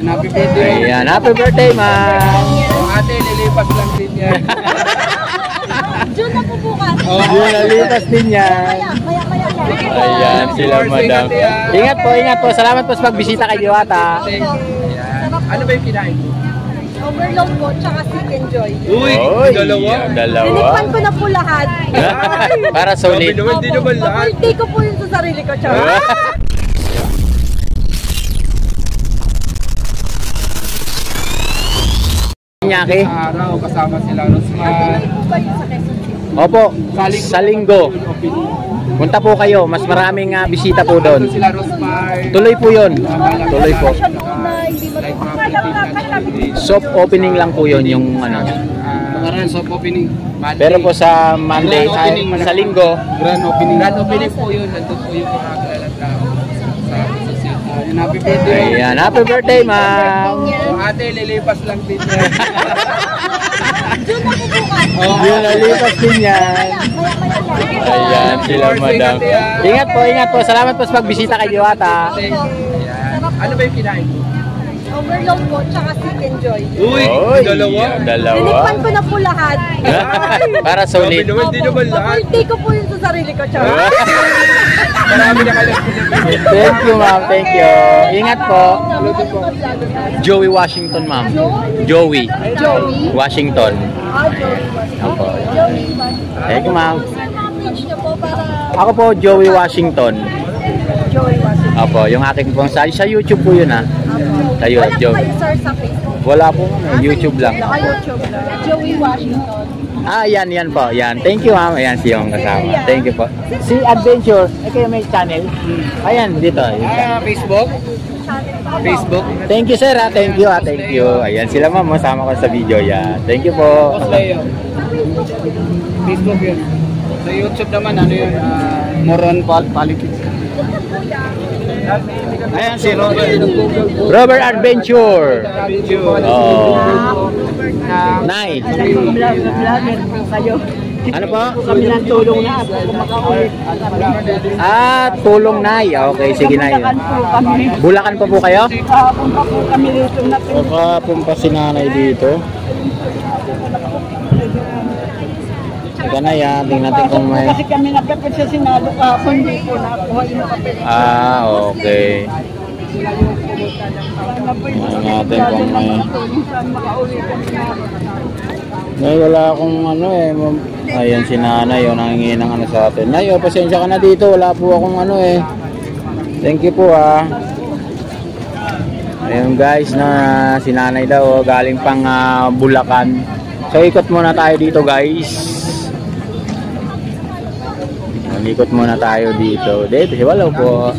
Happy birthday. Ayan, happy birthday, ma'am. Ate, nilipas lang din yan. June na po bukas. Yun, nalipas din yan. Ayan, sila madam. Ingat po. Salamat po sa pagbisita kay Diwata. Ayan. Ano ba yung kinain mo? Overload po, tsaka chicken joy. Uy, dalawa. Tinikman ko na po lahat. Para solid. Hindi naman lahat. Birthday ko po yun sa sarili ko, tsaka. Nyaki. Araw, kasama sila Rosmar. Opo, sa linggo. Punta po kayo, mas maraming bisita po doon. Sila Rosmar. Tuloy po yun. Tuloy po. Soft opening lang po yun yung ano. Pangaran, soft opening. Pero po sa Monday, sa linggo, Grand opening. Grand opening po yun. Nandun po yung mga kilalang tao sa associate. Happy birthday. ayan, happy birthday, ma'am. Ate, lilipas lang din yan. June na po bukas. Yun, nalipas din yan. Ayan, sila madam. Ingat po. Salamat po sa pagbisita kay Diwata. Ayan. Ano ba yung kinain mo? Overload po, tsaka chicken joy. Uy, dalawa. Tinikman ko na po lahat. Para solid. Hindi naman lahat. Birthday ko po yun sa sarili ko, tsaka. Marami na kayo. Thank you, ma'am. Thank you. Ingat po. Joey Washington, ma'am. Joey Washington. Opo. Thank you, ma'am. Ako po, Joey Washington. Opo, yung aking pong sa YouTube po yun, ha. Tayo, Joey. Wala po, YouTube lang. Joey Washington. Yan po. Yan. Thank you, ma'am. Ayan, si yung kasama. Thank you po. Si Adventure, kayo may channel. Ayan, dito. Facebook? Facebook? Thank you, sir. Thank you. Thank you. Ayan, sila ma'am. Masama ko sa video. Yan. Thank you po. Facebook yun. Sa YouTube naman, ano yun? Moron Politics. Ayan, si Robert Adventure. Oh. Nay. Ano po? Kami ng tulong na. Tulong Nay. Okay, sige Nay. Bulacan pa po kayo? Punta po kami dito na po. Pumpa si nanay dito. Ika na yan, tingnan natin kung may... Kasi kami napapit sa Senado kahapon, hindi po nakuha yung papel. Okay. Tingnan natin kung may... Wala akong ano eh. Ayan si nanay, nangingi ng ano sa atin. Nay, pasensya ka na dito, wala po akong ano eh. Thank you po Ayun guys, na si nanay daw, galing pang Bulacan. So ikot muna tayo dito guys. Ikot muna tayo dito. Dito si Walaw po.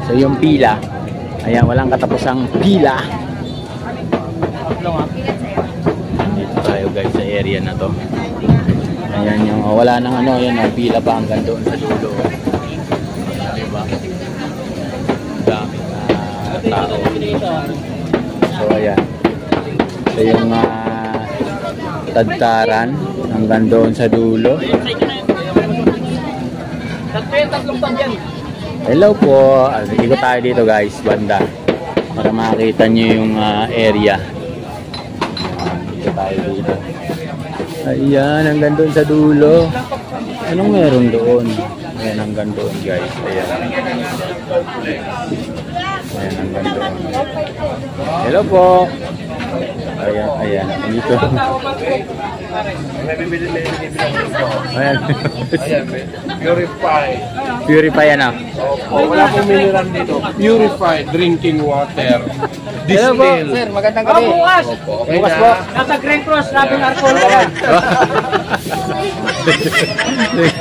So yung pila. Ayan, walang katapusang pila. Dito tayo guys sa area na to. Ayan yung wala nang ano, yan ang pila pa hanggang doon sa dulo. Diba? Daming tao. So ayan. So yung tadtaran hanggang doon sa dulo. Hello po. Ikot tayo dito guys, banda. Para makita nyo yung area. Ikot tayo dito. Ayan, hanggang doon sa dulo. Anong meron doon? Ayan, hanggang doon guys. Ayan. Ayan, hanggang doon. Hello po. Ayan, dito. Ayan. Purify ano? Wala pong mineral dito. Purified drinking water. Hello po, sir. Magandang gabi. Bukas! Bukas po. Nasa Green Cross, Rabin Arcon ka yan.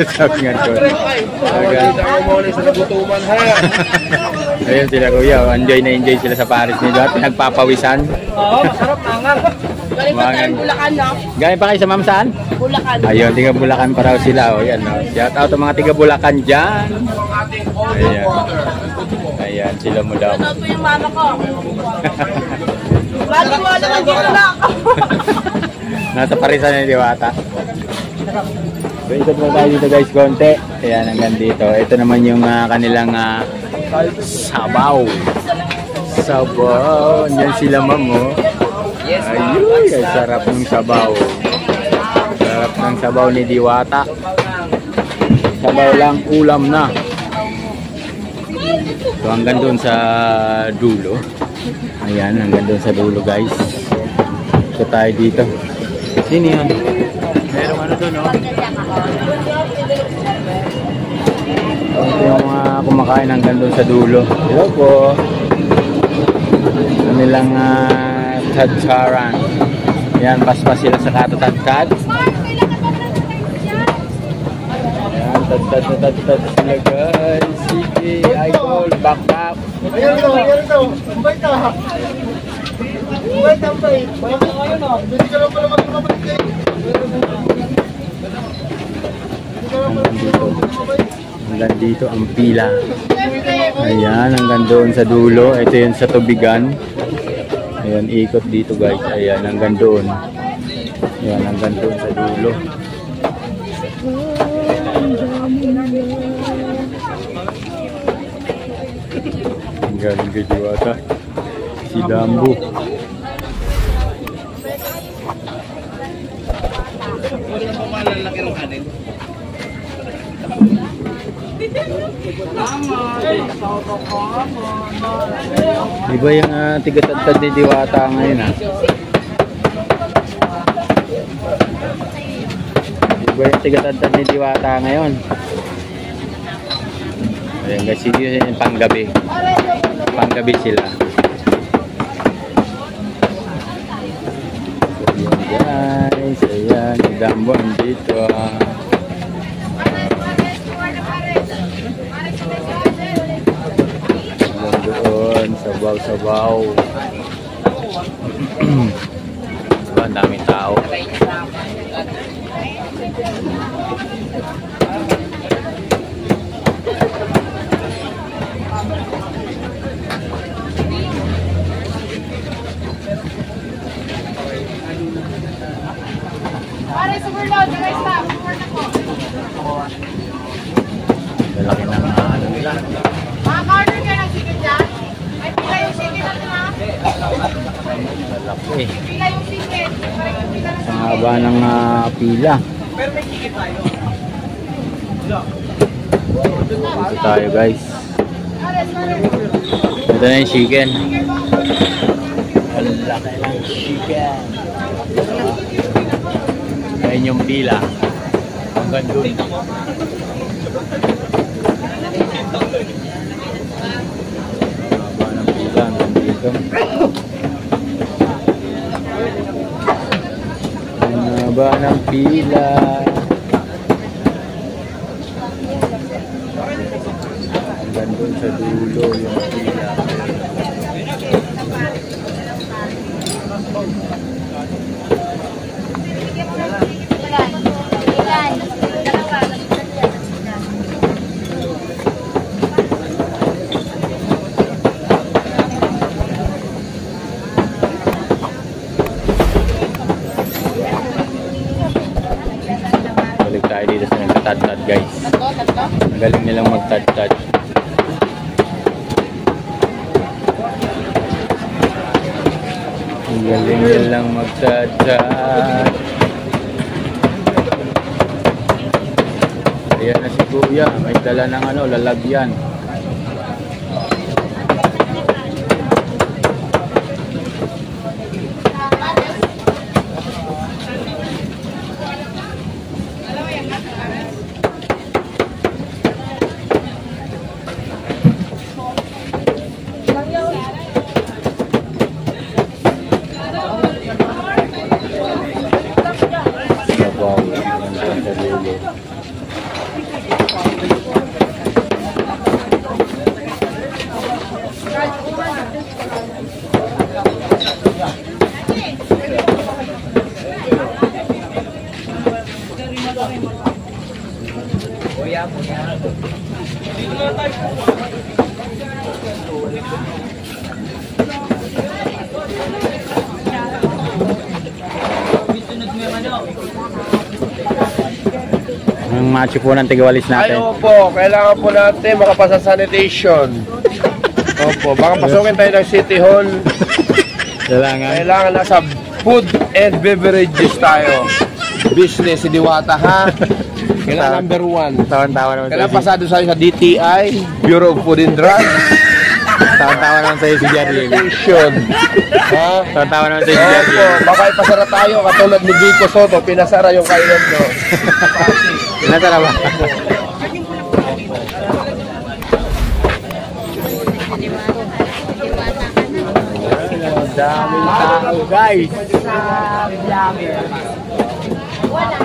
Sabi nga ko. Dito ako muna sa nagutuman ha. Ayun sila kuya. Enjoy na enjoy sila sa Paris nito at nagpapawisan. Oo, masarap, mangang. Galing pa tayong Bulacan, no? Galing pa kayo sa ma'am saan? Bulacan. Ayun, tiga Bulacan pa raw sila. O yan, no? Shout out ang mga tiga Bulacan dyan. Ayan. Ayan, sila mo daw. Ano po yung mama ko? Wala dito na ako. Nasa Parisan ni Diwata. So ikot mo tayo dito guys, konti. Ayan, hanggang dito. Ito naman yung kanilang Sabaw. Sabaw. Yan sila ma'am oh. Ayun, ay sarap ng sabaw. Sarap ng sabaw ni Diwata. Sabaw lang, ulam na. So hanggang doon sa dulo. Ayan, hanggang doon sa dulo guys. So tayo dito. Sino yun? Meron ano doon oh. Ito yung mga kumakain hanggang doon sa dulo. Hello po. Kanilang tadtaran. Ayan, paspas sila sa katatadtad. Ayan, tad sila guys. Sige, idol, back up. Ayan daw. Kumbay ta. Kumbay tampay. Bakit ngayon ah? Hindi ka lang pala magkakabalik. Hanggang dito ang pila. Ayan, hanggang doon sa dulo. Ito yun sa tubigan. Ayan, ikot dito guys. Ayan, hanggang doon. Ayan, hanggang doon sa dulo. Ang galing kay Diwata. Si Dambo. Iba yung tigatad ni Diwata ngayon Iba yung tigatad ni Diwata ngayon. Ayan guys, yung panggabi. Panggabi sila. So yun guys, ayan, si Dambo dito. Doon, sabaw-sabaw. Diba, ang daming tao. Lalaki ng ano nila. Maka-order ka ng chicken dyan? Ay, pila yung chicken natin ha? Lalaki. Pila yung chicken. Parang yung pila ng Ang haba ng pila. Dito tayo guys. Ito na yung chicken. Ang laki ng chicken. Ayan yung pila. Hanggang doon. Haba ng pila hanggang dito. Ang haba ng pila. Hanggang doon sa dulo yung pila. Balik tayo dito sa nagtatad-tad guys. Ang galing nilang magtad-tad. Ang galing nilang magtad-tad. Ayan na si Kuya, may dala ng ano, lalagyan. Sabaw, yan sa dulo. Ang macho po ng tigawalis natin. Ayaw po, kailangan po natin makapasa sanitation. Opo, baka pasukin tayo ng City Hall. Kailangan nasa food and beverages tayo. Business, si Diwata ha. Kailangan number 1. Tawan-tawa naman Kailangan sa'yo. pasado sa'yo sa DTI, Bureau of Food and Drug. Tawan-tawa naman sa'yo si Jerry. Station. Ha? Tawan-tawa naman sa'yo si Jerry. Opo, baka ipasara tayo katulad ni Vico Soto, pinasara yung kailan nyo. Nasara ba? Daming tao, guys. Wala.